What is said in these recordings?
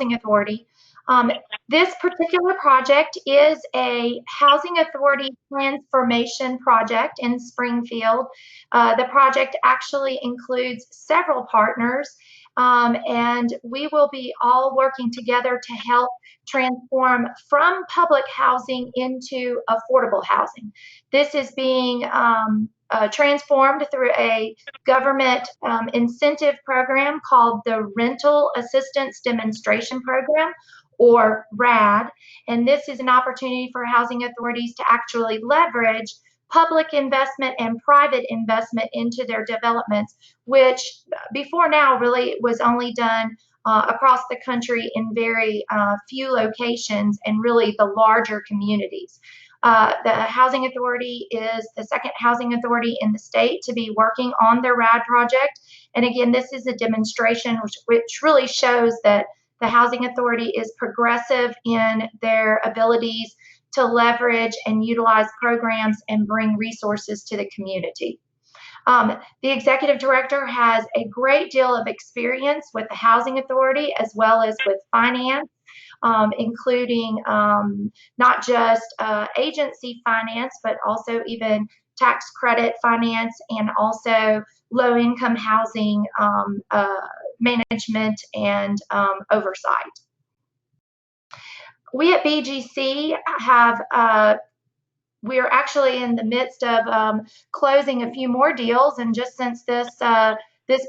Authority. Um, this particular project is a Housing Authority transformation project in Springfield. The project actually includes several partners, and we will be all working together to help transform from public housing into affordable housing. This is being transformed through a government incentive program called the Rental Assistance Demonstration Program, or RAD. And this is an opportunity for housing authorities to actually leverage public investment and private investment into their developments, which before now really was only done across the country in very few locations and really the larger communities. The Housing Authority is the second housing authority in the state to be working on their RAD project. And again, this is a demonstration which really shows that the Housing Authority is progressive in their abilities to leverage and utilize programs and bring resources to the community. The executive director has a great deal of experience with the Housing Authority as well as with finance, including not just agency finance, but also even tax credit finance and also low-income housing management and oversight. We at BGC we're actually in the midst of closing a few more deals, and just since this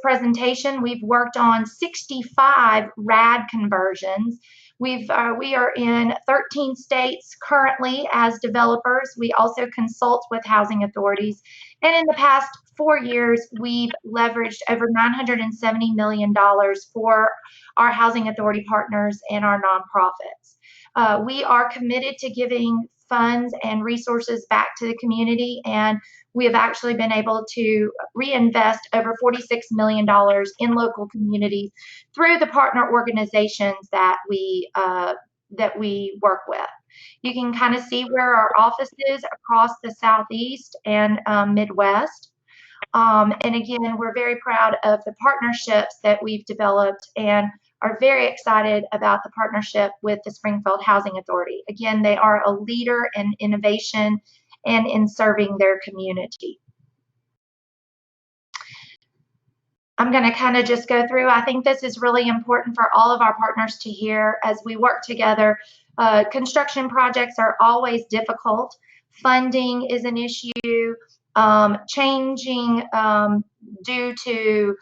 presentation, we've worked on 65 RAD conversions. We are in 13 states currently as developers. We also consult with housing authorities, and in the past 4 years, we've leveraged over $970 million for our housing authority partners and our nonprofits. We are committed to giving funds and resources back to the community, and we have actually been able to reinvest over $46 million in local communities through the partner organizations that we work with. You can kind of see where our office is across the Southeast and Midwest. And again, we're very proud of the partnerships that we've developed and are very excited about the partnership with the Springfield Housing Authority. Again, they are a leader in innovation and in serving their community. I'm going to kind of just go through. I think this is really important for all of our partners to hear as we work together. Construction projects are always difficult. Funding is an issue. Changing due to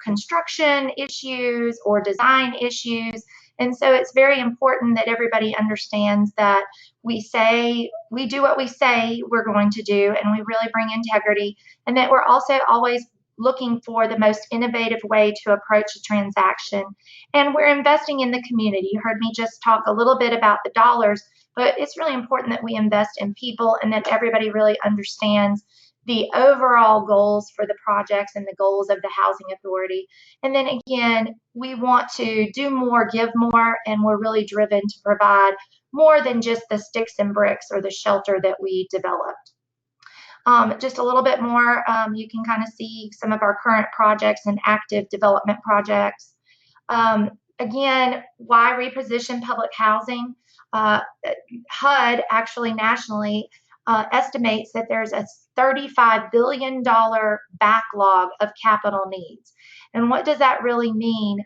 construction issues or design issues. And so it's very important that everybody understands that we do what we say we're going to do, and we really bring integrity, and that we're also always looking for the most innovative way to approach a transaction. And we're investing in the community. You heard me just talk a little bit about the dollars, but it's really important that we invest in people and that everybody really understands the overall goals for the projects and the goals of the housing authority. And then again, we want to do more, give more, and we're really driven to provide more than just the sticks and bricks or the shelter that we developed. Just a little bit more, you can kind of see some of our current projects and active development projects. Again, why reposition public housing? HUD actually nationally estimates that there's a $35 billion backlog of capital needs. And what does that really mean?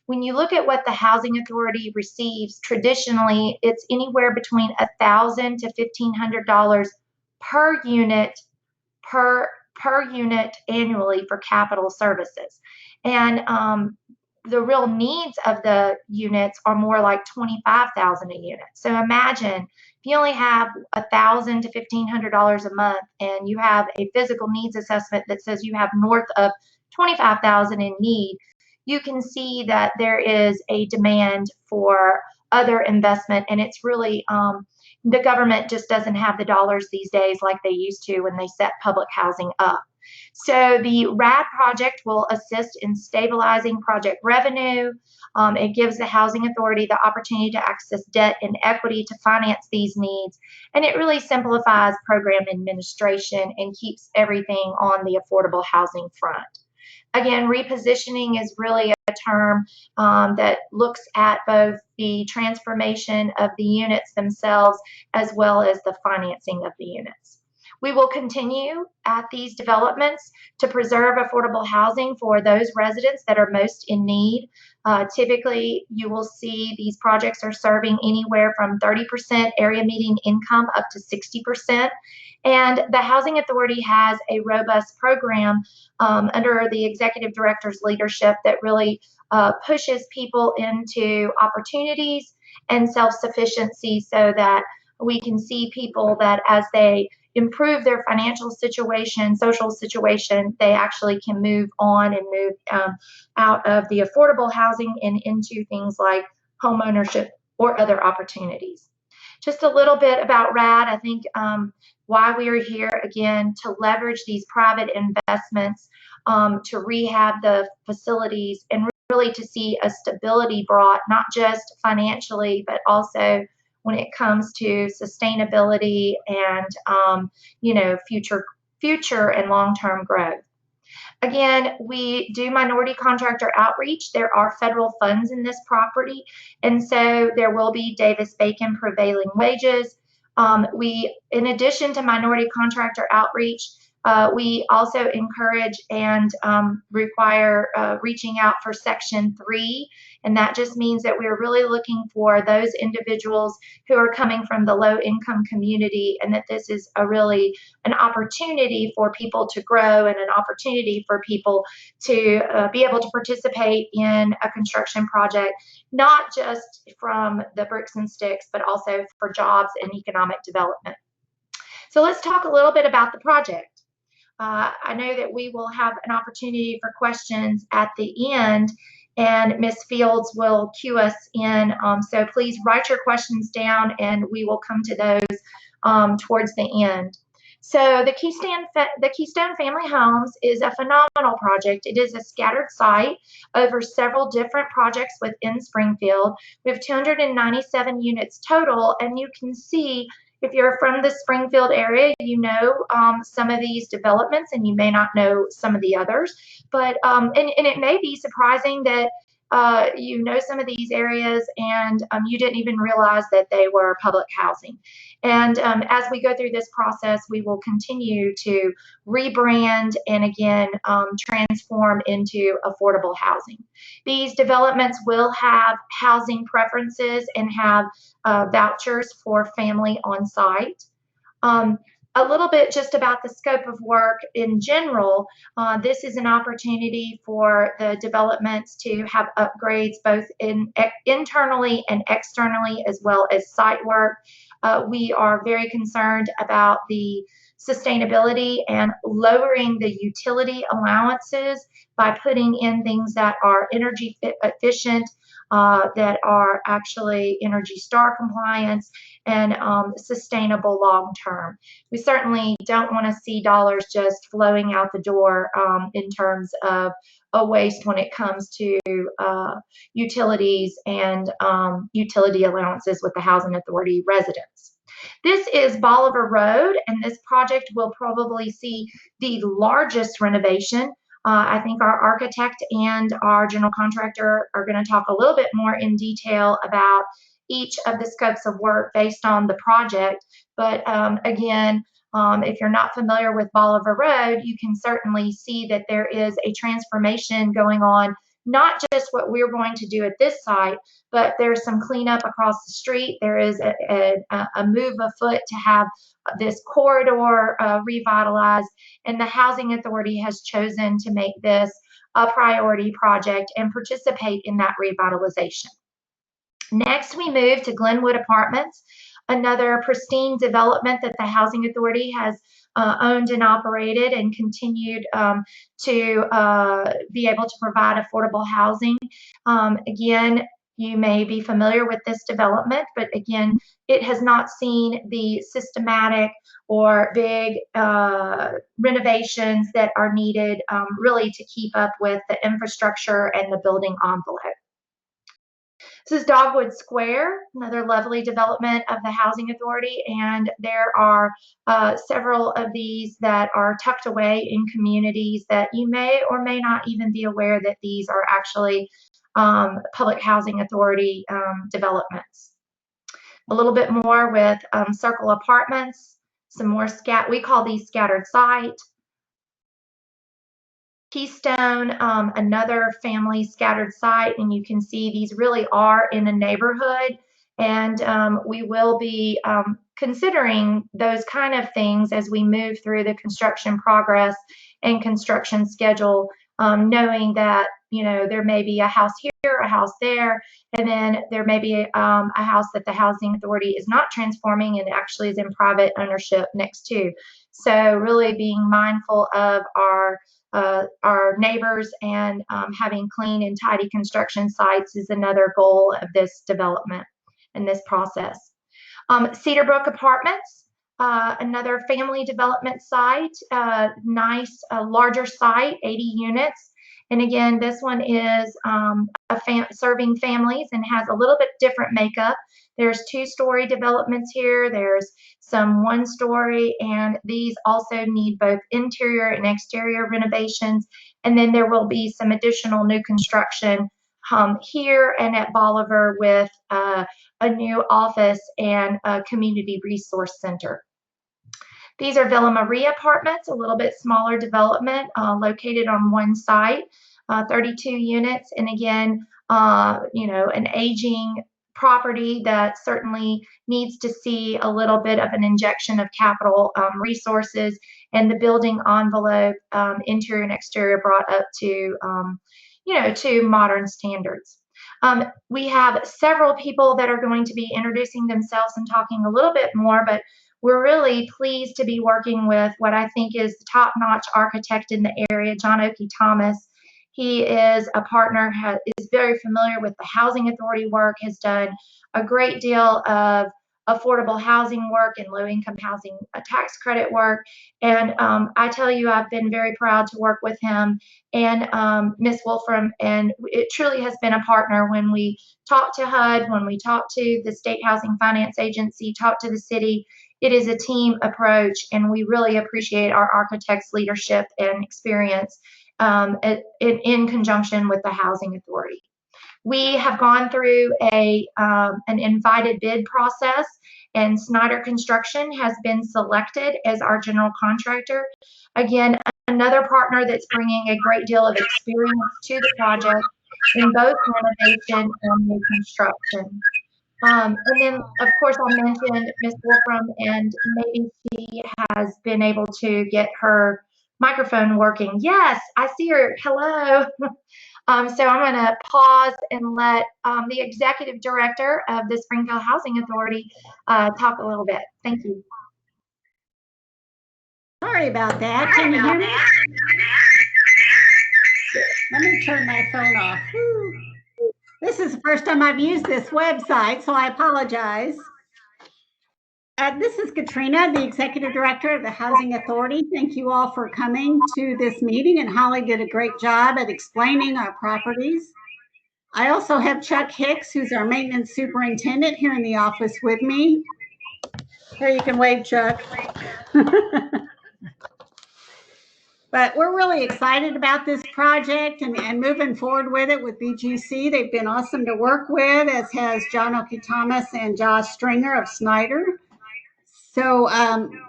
When you look at what the Housing Authority receives, traditionally, it's anywhere between $1,000 to $1,500 per unit annually for capital services. And the real needs of the units are more like $25,000 a unit. So imagine if you only have $1,000 to $1,500 a month, and you have a physical needs assessment that says you have north of $25,000 in need, you can see that there is a demand for other investment, and it's really the government just doesn't have the dollars these days like they used to when they set public housing up. So the RAD project will assist in stabilizing project revenue. It gives the Housing Authority the opportunity to access debt and equity to finance these needs. And it really simplifies program administration and keeps everything on the affordable housing front. Again, repositioning is really a term that looks at both the transformation of the units themselves as well as the financing of the units. We will continue at these developments to preserve affordable housing for those residents that are most in need. Typically, you will see these projects are serving anywhere from 30% area median income up to 60%. And the Housing Authority has a robust program under the executive director's leadership that really pushes people into opportunities and self-sufficiency so that we can see people that as they improve their financial situation, social situation, they actually can move on and move out of the affordable housing and into things like home ownership or other opportunities. Just a little bit about RAD. I think why we are here again to leverage these private investments to rehab the facilities and really to see a stability brought, not just financially, but also when it comes to sustainability and future and long-term growth. Again, we do minority contractor outreach. There are federal funds in this property, and so there will be Davis-Bacon prevailing wages. In addition to minority contractor outreach, we also encourage and require reaching out for Section 3, and that just means that we're really looking for those individuals who are coming from the low-income community, and that this is really an opportunity for people to grow and an opportunity for people to be able to participate in a construction project, not just from the bricks and sticks, but also for jobs and economic development. So let's talk a little bit about the project. I know that we will have an opportunity for questions at the end, and Ms. Fields will cue us in. So please write your questions down, and we will come to those towards the end. So the Keystone Family Homes is a phenomenal project. It is a scattered site over several different projects within Springfield. We have 297 units total, and you can see if you're from the Springfield area, you know some of these developments, and you may not know some of the others. But and it may be surprising that you know some of these areas and you didn't even realize that they were public housing. And as we go through this process, we will continue to rebrand and again transform into affordable housing. These developments will have housing preferences and have vouchers for family on site. A little bit just about the scope of work in general. This is an opportunity for the developments to have upgrades both internally and externally, as well as site work. We are very concerned about the sustainability and lowering the utility allowances by putting in things that are energy efficient, that are actually Energy Star compliance and sustainable long term. We certainly don't want to see dollars just flowing out the door in terms of a waste when it comes to utilities and utility allowances with the Housing Authority residents. This is Bolivar Road, and this project will probably see the largest renovation. I think our architect and our general contractor are going to talk a little bit more in detail about each of the scopes of work based on the project. But again, if you're not familiar with Bolivar Road, you can certainly see that there is a transformation going on, not just what we're going to do at this site, but there's some cleanup across the street. There is a move afoot to have this corridor revitalized, and the Housing Authority has chosen to make this a priority project and participate in that revitalization. Next, we move to Glenwood Apartments, another pristine development that the Housing Authority has owned and operated and continued to be able to provide affordable housing. Again, you may be familiar with this development, but again, it has not seen the systematic or big renovations that are needed really to keep up with the infrastructure and the building envelope. This is Dogwood Square, another lovely development of the Housing Authority, and there are several of these that are tucked away in communities that you may or may not even be aware that these are actually Public Housing Authority developments. A little bit more with Circle Apartments, some more we call these scattered site. Keystone, another family scattered site, and you can see these really are in a neighborhood, and we will be considering those kind of things as we move through the construction progress and construction schedule, knowing that, you know, there may be a house here, a house there, and then there may be a house that the Housing Authority is not transforming and actually is in private ownership next to. So really being mindful of our neighbors, and having clean and tidy construction sites is another goal of this development and this process. Cedarbrook Apartments, another family development site, nice, larger site, 80 units. And again, this one is serving families and has a little bit different makeup. There's 2-story developments here. There's some 1-story, and these also need both interior and exterior renovations. And then there will be some additional new construction here and at Bolivar with a new office and a community resource center. These are Villa Maria Apartments, a little bit smaller development located on one site, 32 units. And again, you know, an aging property that certainly needs to see a little bit of an injection of capital resources, and the building envelope, interior and exterior, brought up to, you know, to modern standards. We have several people that are going to be introducing themselves and talking a little bit more, but we're really pleased to be working with what I think is the top-notch architect in the area, John Oakey Thomas. He is a partner, is very familiar with the Housing Authority work, has done a great deal of affordable housing work and low-income housing tax credit work. And I tell you, I've been very proud to work with him and Ms. Wolfram, and it truly has been a partner when we talk to HUD, when we talk to the State Housing Finance Agency, talk to the city. It is a team approach, and we really appreciate our architect's leadership and experience in conjunction with the Housing Authority. We have gone through an invited bid process, and Snyder Construction has been selected as our general contractor. Again, another partner that's bringing a great deal of experience to the project in both renovation and new construction. And then, of course, I mentioned Ms. Wolfram, and maybe she has been able to get her microphone working. Yes, I see her. Hello. So I'm going to pause and let the executive director of the Springfield Housing Authority talk a little bit. Thank you. Sorry about that. Can you hear me? Let me turn my phone off. Whew. This is the first time I've used this website, so I apologize. This is Katrina, the Executive Director of the Housing Authority. Thank you all for coming to this meeting, and Holly did a great job at explaining our properties. I also have Chuck Hicks, who's our Maintenance Superintendent, here in the office with me. Here, you can wave, Chuck. But we're really excited about this project and moving forward with it with BGC. They've been awesome to work with, as has John Oakey Thomas and Josh Stringer of Snyder. So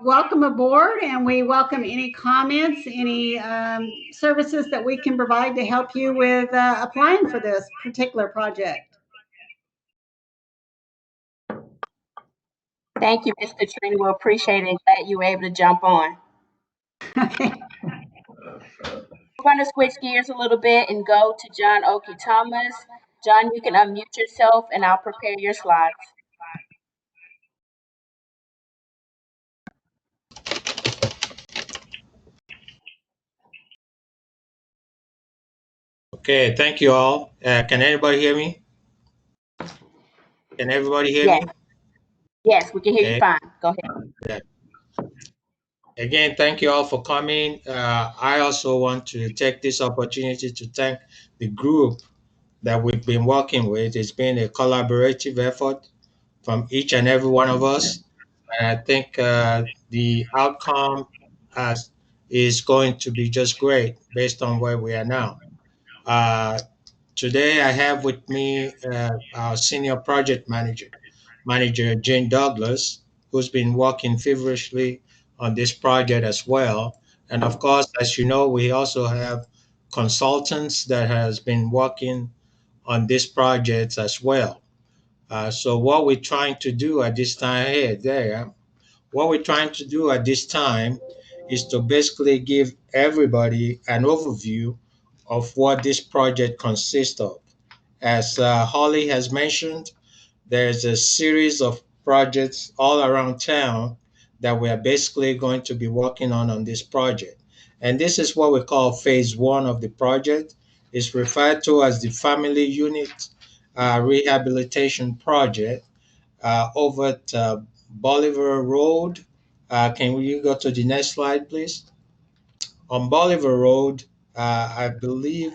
welcome aboard, and we welcome any comments, any services that we can provide to help you with applying for this particular project. Thank you, Ms. Katrina. We appreciate it and glad you were able to jump on. Okay. We're going to switch gears a little bit and go to John Oakey Thomas. John, you can unmute yourself and I'll prepare your slides. Okay, thank you all. Can anybody hear me? Can everybody hear me? Yes, we can hear you fine. Go ahead. Yeah. Again, thank you all for coming. I also want to take this opportunity to thank the group that we've been working with. It's been a collaborative effort from each and every one of us. And I think the outcome has, is going to be just great based on where we are now. Uh, Today, I have with me our senior project manager, Manager Jane Douglas, who's been working feverishly on this project as well. And of course, as you know, we also have consultants that has been working on this project as well. So what we're trying to do at this time, hey, there, what we're trying to do at this time is to basically give everybody an overview of what this project consists of. As Holly has mentioned, there's a series of projects all around town that we are basically going to be working on this project. And this is what we call phase one of the project. It's referred to as the Family Unit Rehabilitation Project over at Bolivar Road. Can you go to the next slide, please? On Bolivar Road, I believe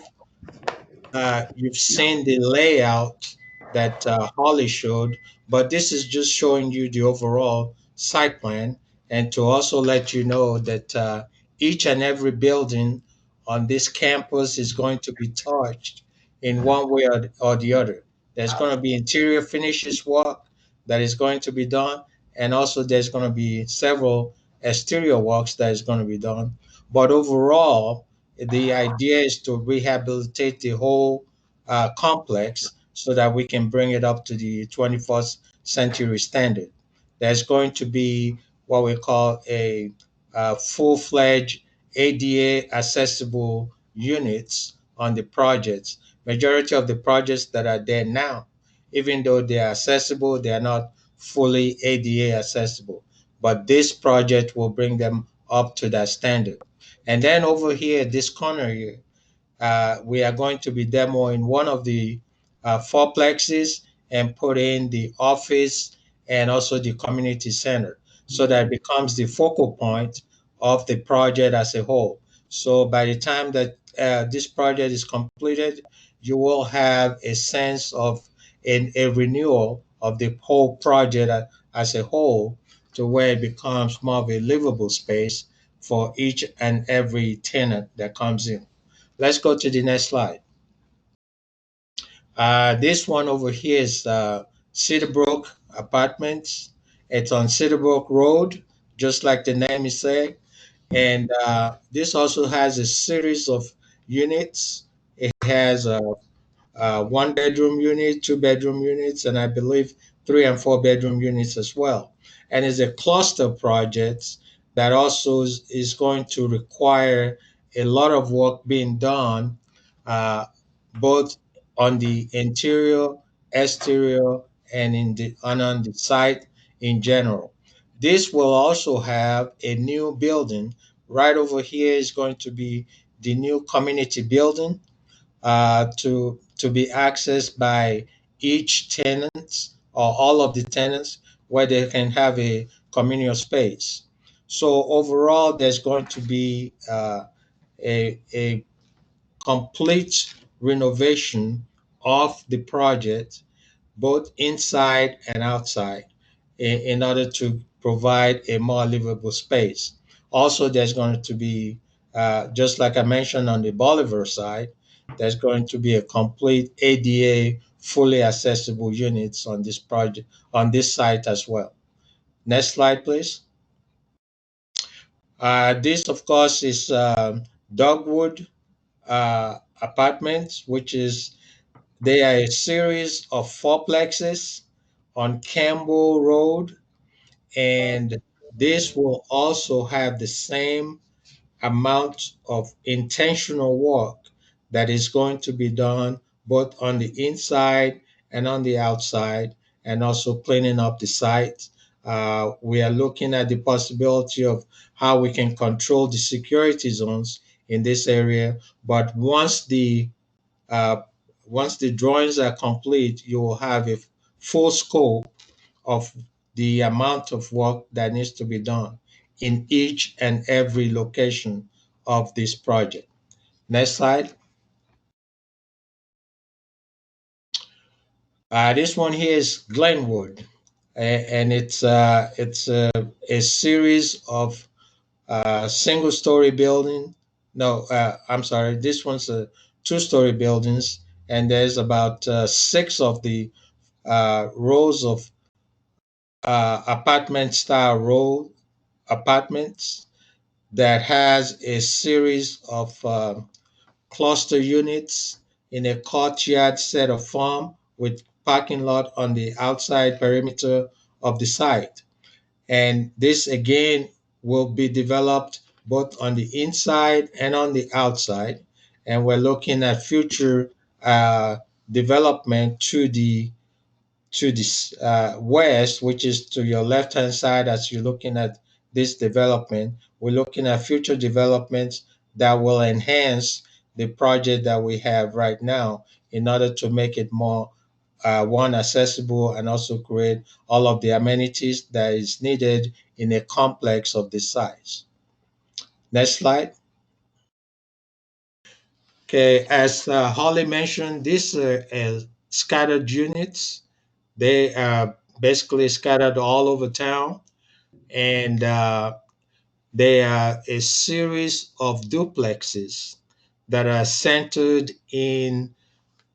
you've seen the layout that Holly showed, but this is just showing you the overall site plan and to also let you know that each and every building on this campus is going to be touched in one way or the other. There's going to be interior finishes work that is going to be done, and also there's going to be several exterior works that is going to be done. But overall, the idea is to rehabilitate the whole complex so that we can bring it up to the 21st century standard. There's going to be what we call a full-fledged ADA accessible units on the projects. Majority of the projects that are there now, even though they are accessible, they are not fully ADA accessible. But this project will bring them up to that standard. And then over here, this corner here, we are going to be demoing one of the fourplexes and put in the office and also the community center so that it becomes the focal point of the project as a whole. So by the time that this project is completed, you will have a sense of a renewal of the whole project as a whole to where it becomes more of a livable space for each and every tenant that comes in. Let's go to the next slide. This one over here is Cedarbrook Apartments. It's on Cedarbrook Road, just like the name is saying. And this also has a series of units. It has one bedroom unit, two bedroom units, and I believe three and four bedroom units as well. And it's a cluster project that also is going to require a lot of work being done, uh, both on the interior, exterior, and on the site in general. This will also have a new building. Right over here is going to be the new community building to be accessed by each tenant or all of the tenants where they can have a communal space. So overall, there's going to be a complete renovation of the project, both inside and outside, in order to provide a more livable space. Also, there's going to be, just like I mentioned on the Bolivar side, there's going to be a complete ADA fully accessible units on this project, on this site as well. Next slide, please. This, of course, is Dogwood Apartments, which is they are a series of fourplexes on Campbell Road, and this will also have the same amount of intentional work that is going to be done both on the inside and on the outside, and also cleaning up the site. We are looking at the possibility of how we can control the security zones in this area. But uh, once the drawings are complete, you will have a full scope of the amount of work that needs to be done in each and every location of this project. Next slide. This one here is Glenwood, and it's a series of single-story building. No, I'm sorry. This one's a two-story buildings, and there's about six of the rows of apartment-style row apartments that has a series of cluster units in a courtyard set of farm with parking lot on the outside perimeter of the site. And this again will be developed both on the inside and on the outside. And we're looking at future development to the west, which is to your left hand side as you're looking at this development. We're looking at future developments that will enhance the project that we have right now in order to make it more one accessible and also create all of the amenities that is needed in a complex of this size. Next slide. Okay, as Holly mentioned, these scattered units. They are basically scattered all over town, and they are a series of duplexes that are centered in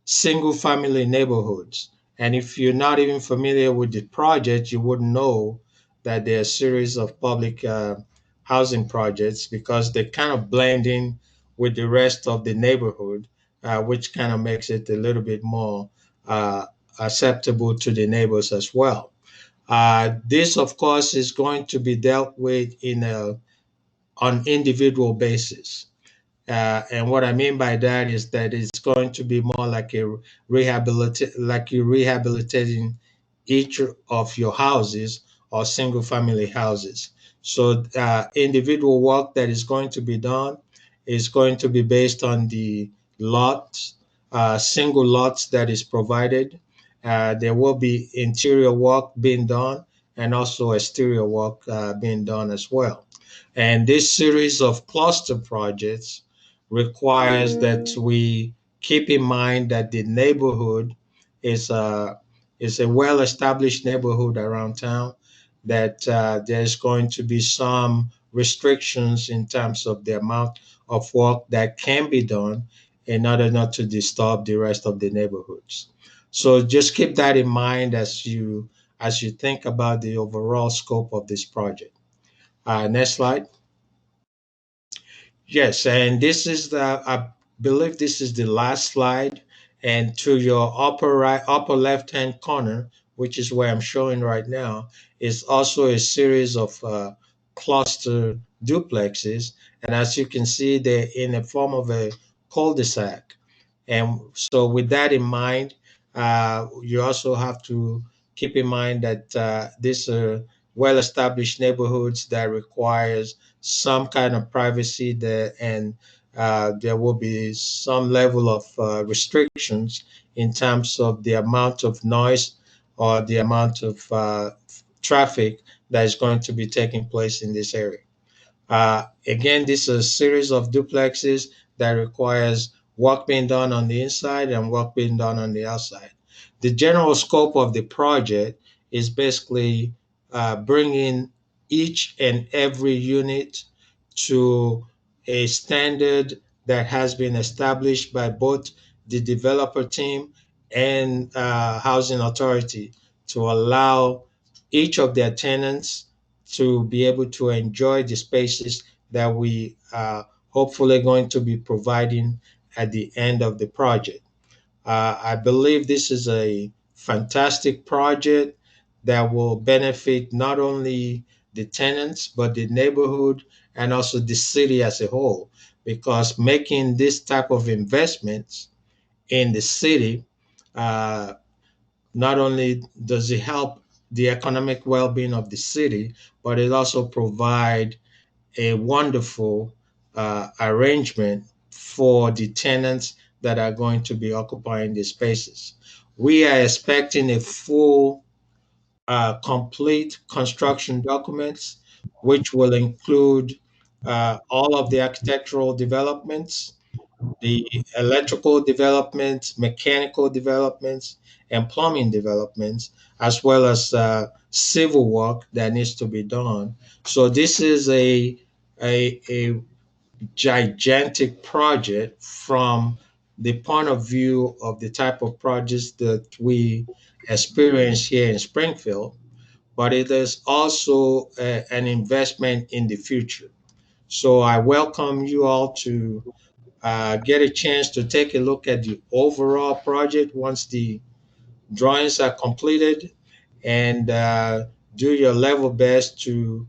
single family neighborhoods. And if you're not even familiar with the project, you wouldn't know that they're a series of public housing projects because they kind of blend in with the rest of the neighborhood, which kind of makes it a little bit more uh, acceptable to the neighbors as well. This, of course, is going to be dealt with in a on individual basis. And what I mean by that is that it's going to be more like like you're rehabilitating each of your houses or single family houses. So individual work that is going to be done is going to be based on the lots, single lots that is provided. There will be interior work being done and also exterior work being done as well. And this series of cluster projects requires that we keep in mind that the neighborhood is a well-established neighborhood around town. That there's going to be some restrictions in terms of the amount of work that can be done in order not to disturb the rest of the neighborhoods. So just keep that in mind as you think about the overall scope of this project. Next slide. Yes, and I believe this is the last slide. And to your upper left hand corner, which is where I'm showing right now, is also a series of cluster duplexes. And as you can see, they're in the form of a cul-de-sac. And so, with that in mind, you also have to keep in mind that these are well-established neighborhoods that requires some kind of privacy there, and there will be some level of restrictions in terms of the amount of noise or the amount of traffic that is going to be taking place in this area. Again, this is a series of duplexes that requires work being done on the inside and work being done on the outside. The general scope of the project is basically bringing each and every unit to a standard that has been established by both the developer team and housing authority to allow each of their tenants to be able to enjoy the spaces that we are hopefully going to be providing at the end of the project. I believe this is a fantastic project that will benefit not only the tenants, but the neighborhood and also the city as a whole. Because making this type of investments in the city, uh, not only does it help the economic well-being of the city, but it also provide a wonderful arrangement for the tenants that are going to be occupying the spaces. We are expecting a full, complete construction documents, which will include all of the architectural developments, the electrical developments, mechanical developments, and plumbing developments, as well as civil work that needs to be done. So this is a gigantic project from the point of view of the type of projects that we experience here in Springfield, but it is also an investment in the future. So I welcome you all to get a chance to take a look at the overall project once the drawings are completed, and do your level best to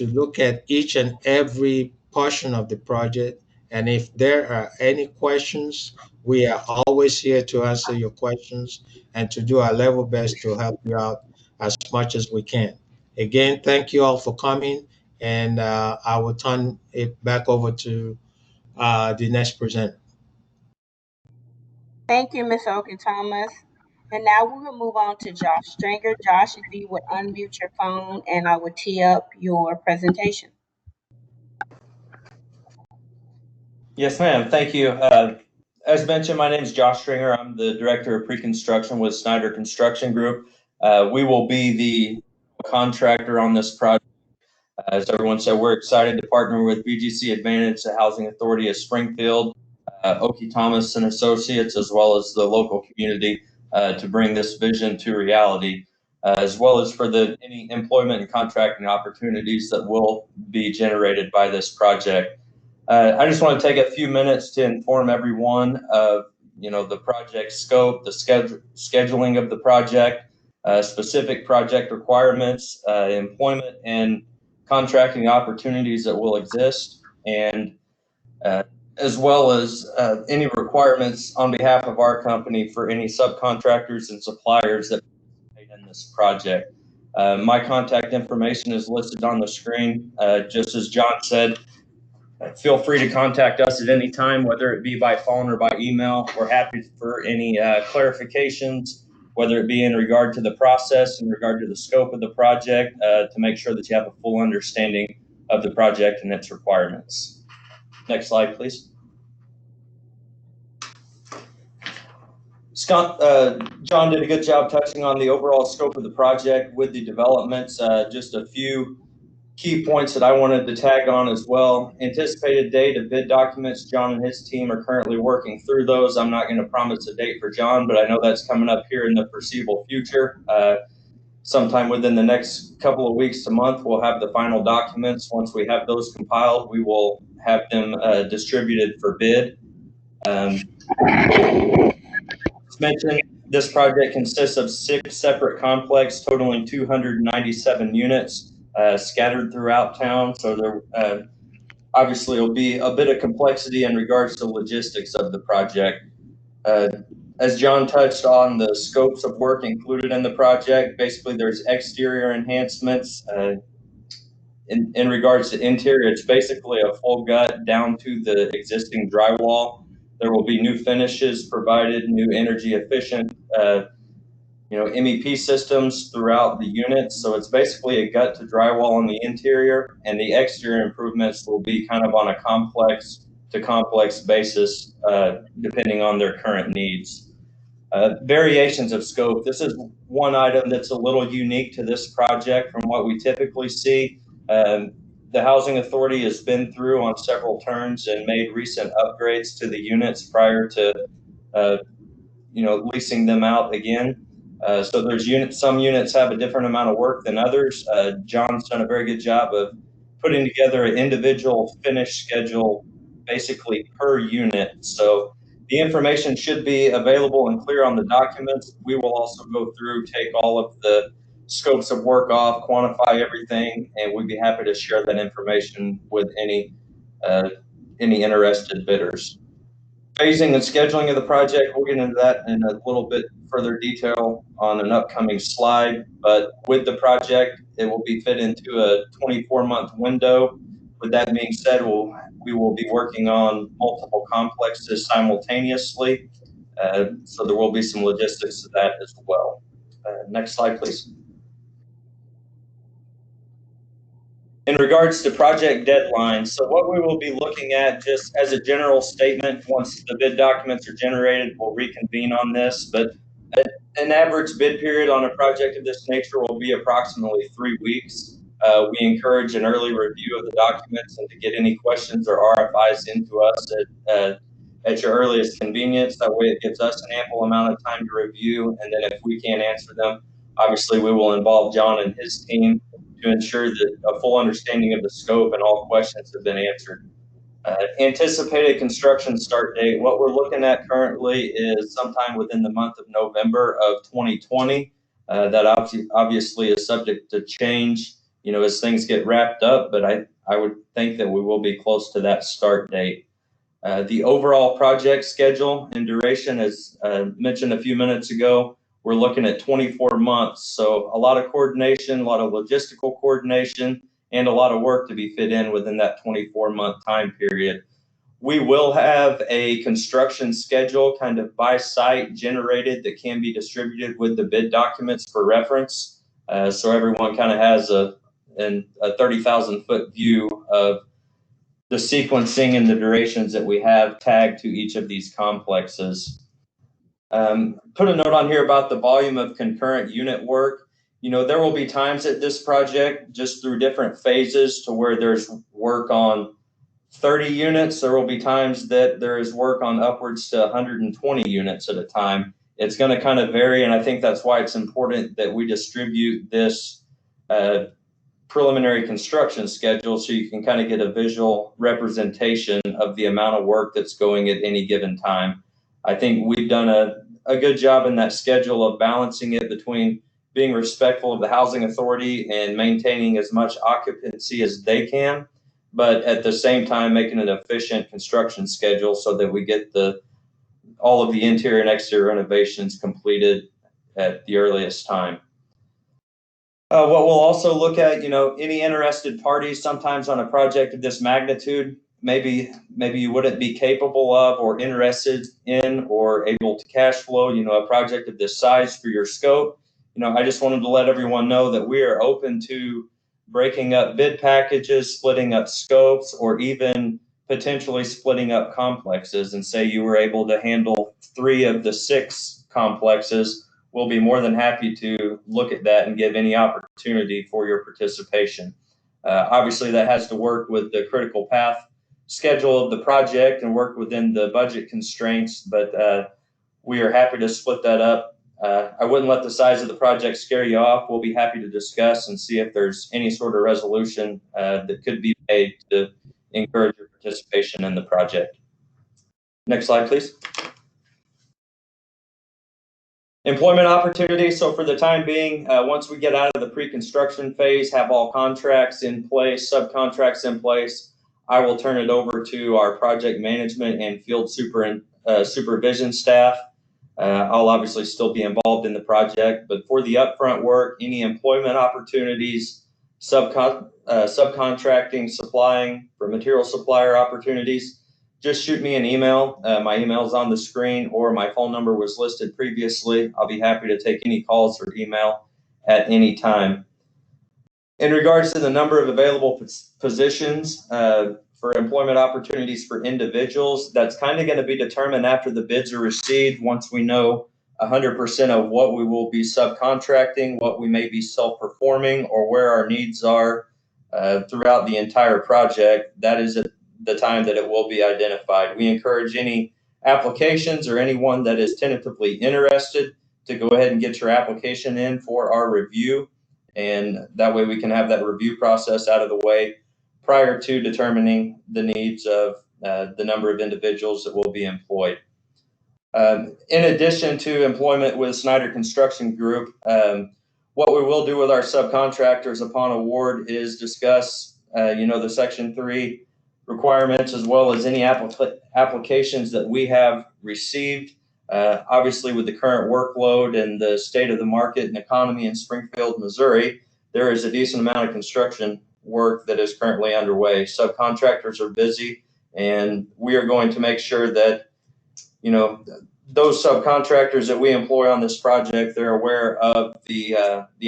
look at each and every portion of the project. And if there are any questions, we are always here to answer your questions and to do our level best to help you out as much as we can. Again, thank you all for coming, and I will turn it back over to the next presenter. Thank you, Ms. Oken Thomas. And now we will move on to Josh Stringer. Josh, if you would unmute your phone and I will tee up your presentation. Yes, ma'am. Thank you. As mentioned, my name is Josh Stringer. I'm the Director of Pre-Construction with Snyder Construction Group. We will be the contractor on this project. As everyone said, we're excited to partner with BGC Advantage, the Housing Authority of Springfield, Okie Thomas and Associates, as well as the local community to bring this vision to reality, as well as for any employment and contracting opportunities that will be generated by this project. I just want to take a few minutes to inform everyone of the project scope, the scheduling of the project, specific project requirements, employment and contracting opportunities that will exist, and as well as any requirements on behalf of our company for any subcontractors and suppliers that participate in this project. My contact information is listed on the screen. Just as John said, feel free to contact us at any time, whether it be by phone or by email. We're happy for any clarifications, whether it be in regard to the process, in regard to the scope of the project, to make sure that you have a full understanding of the project and its requirements. Next slide, please. Scott, John did a good job touching on the overall scope of the project with the developments. Just a few key points that I wanted to tag on as well. Anticipated date of bid documents. John and his team are currently working through those. I'm not going to promise a date for John, but I know that's coming up here in the foreseeable future. Sometime within the next couple of weeks to month, we'll have the final documents. Once we have those compiled, we will have them distributed for bid. As mentioned, this project consists of 6 separate complexes totaling 297 units. Scattered throughout town, so there obviously will be a bit of complexity in regards to logistics of the project. As John touched on the scopes of work included in the project, basically there's exterior enhancements. In regards to interior, it's basically a full gut down to the existing drywall. There will be new finishes provided, new energy efficient MEP systems throughout the units. So it's basically a gut to drywall on the interior, and the exterior improvements will be kind of on a complex to complex basis, depending on their current needs. Variations of scope. This is one item that's a little unique to this project from what we typically see. The Housing Authority has been through on several turns and made recent upgrades to the units prior to leasing them out again. So there's some units have a different amount of work than others. John's done a very good job of putting together an individual finish schedule basically per unit. So the information should be available and clear on the documents. We will also go through, take all of the scopes of work off, quantify everything, and we'd be happy to share that information with any interested bidders. Phasing and scheduling of the project, we'll get into that in a little bit further detail on an upcoming slide. But with the project, it will be fit into a 24-month window. With that being said, we will be working on multiple complexes simultaneously. So there will be some logistics to that as well. Next slide, please. In regards to project deadlines, so what we will be looking at, just as a general statement, once the bid documents are generated, we'll reconvene on this, but an average bid period on a project of this nature will be approximately 3 weeks. We encourage an early review of the documents and to get any questions or RFIs into us at your earliest convenience. That way it gives us an ample amount of time to review, and then if we can't answer them, obviously we will involve John and his team to ensure that a full understanding of the scope and all questions have been answered. Anticipated construction start date, what we're looking at currently is sometime within the month of November of 2020. That obviously is subject to change, as things get wrapped up, but I would think that we will be close to that start date. The overall project schedule and duration, as mentioned a few minutes ago, we're looking at 24 months. So a lot of coordination, a lot of logistical coordination, and a lot of work to be fit in within that 24-month time period. We will have a construction schedule kind of by site generated that can be distributed with the bid documents for reference. So everyone kind of has a 30,000 foot view of the sequencing and the durations that we have tagged to each of these complexes. Put a note on here about the volume of concurrent unit work. There will be times at this project, just through different phases, to where there's work on 30 units. There will be times that there is work on upwards to 120 units at a time. It's going to kind of vary, and I think that's why it's important that we distribute this preliminary construction schedule so you can kind of get a visual representation of the amount of work that's going at any given time. I think we've done a good job in that schedule of balancing it between being respectful of the housing authority and maintaining as much occupancy as they can, but at the same time making an efficient construction schedule so that we get all of the interior and exterior renovations completed at the earliest time. What we'll also look at, any interested parties sometimes on a project of this magnitude, maybe you wouldn't be capable of or interested in or able to cash flow, a project of this size for your scope. I just wanted to let everyone know that we are open to breaking up bid packages, splitting up scopes, or even potentially splitting up complexes. And say you were able to handle 3 of the 6 complexes, we'll be more than happy to look at that and give any opportunity for your participation. Obviously, that has to work with the critical path schedule of the project and work within the budget constraints, but we are happy to split that up. I wouldn't let the size of the project scare you off. We'll be happy to discuss and see if there's any sort of resolution that could be made to encourage your participation in the project. Next slide, please. Employment opportunities. So for the time being, once we get out of the pre-construction phase, have all contracts in place, subcontracts in place, I will turn it over to our project management and field supervision staff. I'll obviously still be involved in the project, but for the upfront work, any employment opportunities, subcontracting, supplying, for material supplier opportunities, just shoot me an email. My email is on the screen, or my phone number was listed previously. I'll be happy to take any calls or email at any time. In regards to the number of available positions for employment opportunities for individuals, that's kind of going to be determined after the bids are received. Once we know 100% of what we will be subcontracting, what we may be self-performing, or where our needs are throughout the entire project, that is the time that it will be identified. We encourage any applications or anyone that is tentatively interested to go ahead and get your application in for our review. And that way we can have that review process out of the way prior to determining the needs of the number of individuals that will be employed. In addition to employment with Snyder Construction Group, what we will do with our subcontractors upon award is discuss, the Section 3 requirements, as well as any applications that we have received. Obviously, with the current workload and the state of the market and economy in Springfield, Missouri, there is a decent amount of construction work that is currently underway. Subcontractors are busy, and we are going to make sure that, those subcontractors that we employ on this project, they're aware of the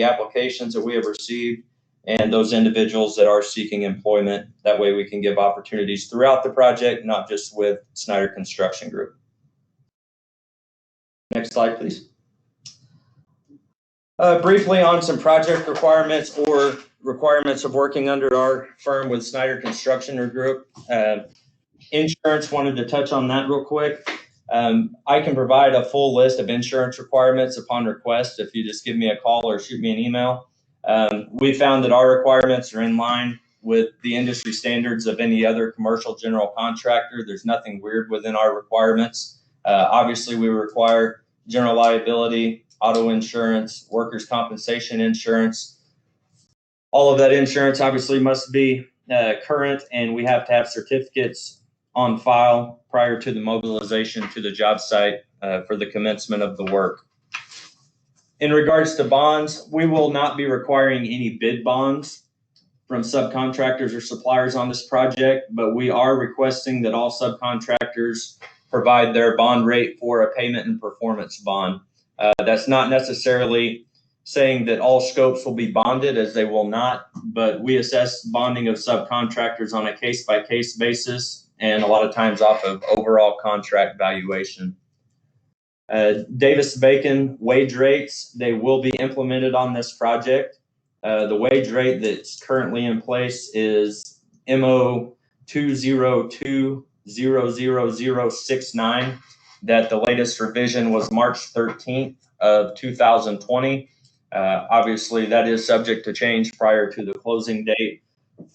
applications that we have received and those individuals that are seeking employment. That way we can give opportunities throughout the project, not just with Snyder Construction Group. Next slide, please. Briefly on some project requirements or requirements of working under our firm with Snyder Construction Group. Insurance, wanted to touch on that real quick. I can provide a full list of insurance requirements upon request if you just give me a call or shoot me an email. We found that our requirements are in line with the industry standards of any other commercial general contractor. There's nothing weird within our requirements. Obviously, we require general liability, auto insurance, workers' compensation insurance. All of that insurance obviously must be current, and we have to have certificates on file prior to the mobilization to the job site for the commencement of the work. In regards to bonds, we will not be requiring any bid bonds from subcontractors or suppliers on this project, but we are requesting that all subcontractors provide their bond rate for a payment and performance bond. That's not necessarily saying that all scopes will be bonded, as they will not, but we assess bonding of subcontractors on a case-by-case basis and a lot of times off of overall contract valuation. Davis-Bacon wage rates, they will be implemented on this project. The wage rate that's currently in place is MO 202-00069. That the latest revision was March 13th of 2020. Obviously, that is subject to change prior to the closing date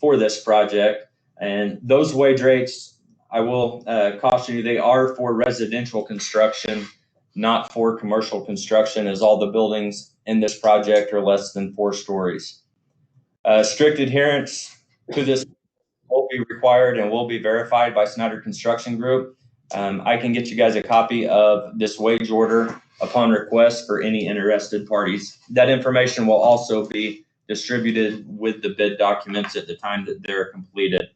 for this project. And those wage rates, I will caution you, they are for residential construction, not for commercial construction, as all the buildings in this project are less than 4 stories. Strict adherence to this will be required and will be verified by Snyder Construction Group. I can get you guys a copy of this wage order upon request for any interested parties. That information will also be distributed with the bid documents at the time that they're completed.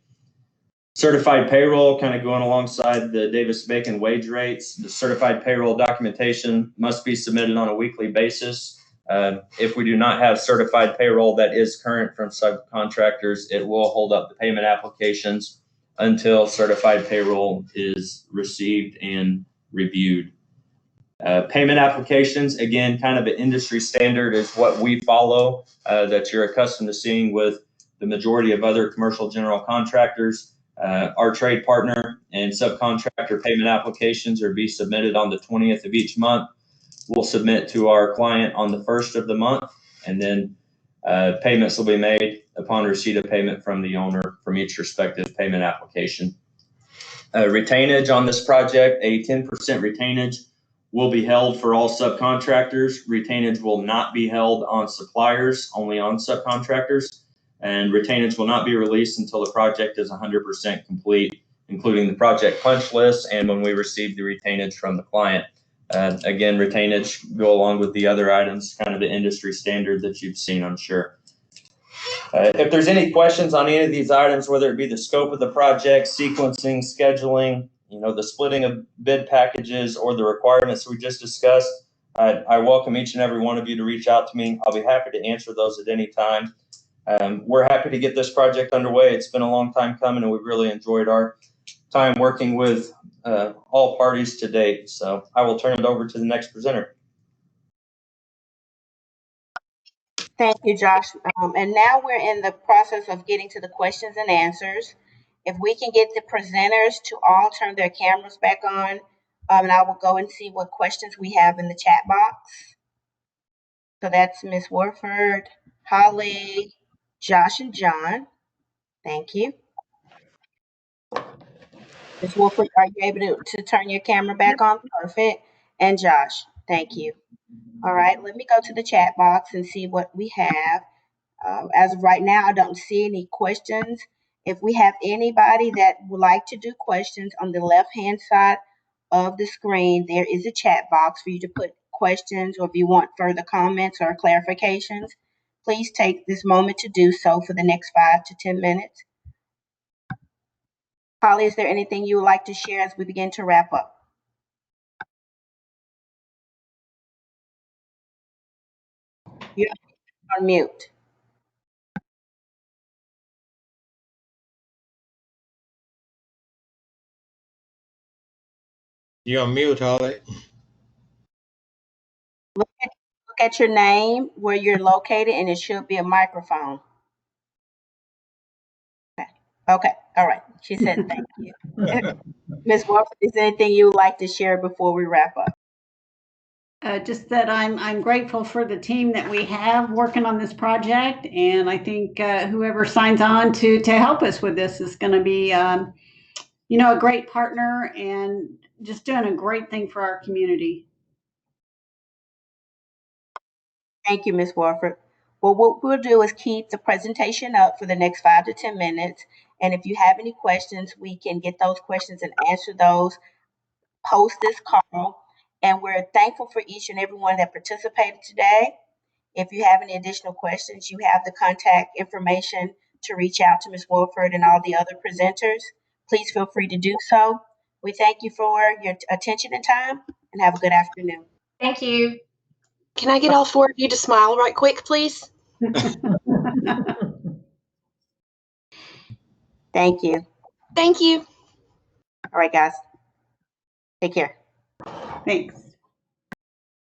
Certified payroll, kind of going alongside the Davis-Bacon wage rates. The certified payroll documentation must be submitted on a weekly basis. If we do not have certified payroll that is current from subcontractors, it will hold up the payment applications until certified payroll is received and reviewed. Payment applications, again, kind of an industry standard is what we follow that you're accustomed to seeing with the majority of other commercial general contractors. Our trade partner and subcontractor payment applications are be submitted on the 20th of each month. We'll submit to our client on the 1st of the month, and then payments will be made upon receipt of payment from the owner from each respective payment application. Retainage on this project, a 10% retainage will be held for all subcontractors. Retainage will not be held on suppliers, only on subcontractors. And retainage will not be released until the project is 100% complete, including the project punch list and when we receive the retainage from the client. Again, retainage go along with the other items, kind of the industry standard that you've seen, I'm sure. If there's any questions on any of these items, whether it be the scope of the project, sequencing, scheduling, the splitting of bid packages, or the requirements we just discussed, I welcome each and every one of you to reach out to me. I'll be happy to answer those at any time. We're happy to get this project underway. It's been a long time coming, and we've really enjoyed our time working with all parties to date. So I will turn it over to the next presenter. Thank you, Josh. And now we're in the process of getting to the questions and answers. If we can get the presenters to all turn their cameras back on, and I will go and see what questions we have in the chat box. So that's Ms. Warford, Holly, Josh, and John. Thank you. Ms. Wolford, are you able to turn your camera back on? Perfect. And Josh, thank you. All right, let me go to the chat box and see what we have. As of right now, I don't see any questions. If we have anybody that would like to do questions, on the left-hand side of the screen, there is a chat box for you to put questions, or if you want further comments or clarifications, please take this moment to do so for the next 5 to 10 minutes. Holly, is there anything you would like to share as we begin to wrap up? You're on mute. You're on mute, Holly. Look at your name, where you're located, and it should be a microphone. Okay, all right. She said thank you. Ms. Wolford, is there anything you would like to share before we wrap up? Just that I'm grateful for the team that we have working on this project, and I think whoever signs on to help us with this is going to be, a great partner and just doing a great thing for our community. Thank you, Ms. Warford. Well, what we'll do is keep the presentation up for the next 5 to 10 minutes. And if you have any questions, we can get those questions and answer those post this call. And we're thankful for each and every one that participated today. If you have any additional questions, you have the contact information to reach out to Ms. Wolford and all the other presenters. Please feel free to do so. We thank you for your attention and time, and have a good afternoon. Thank you. Can I get all four of you to smile right quick, please? Thank you. Thank you. All right, guys. Take care. Thanks.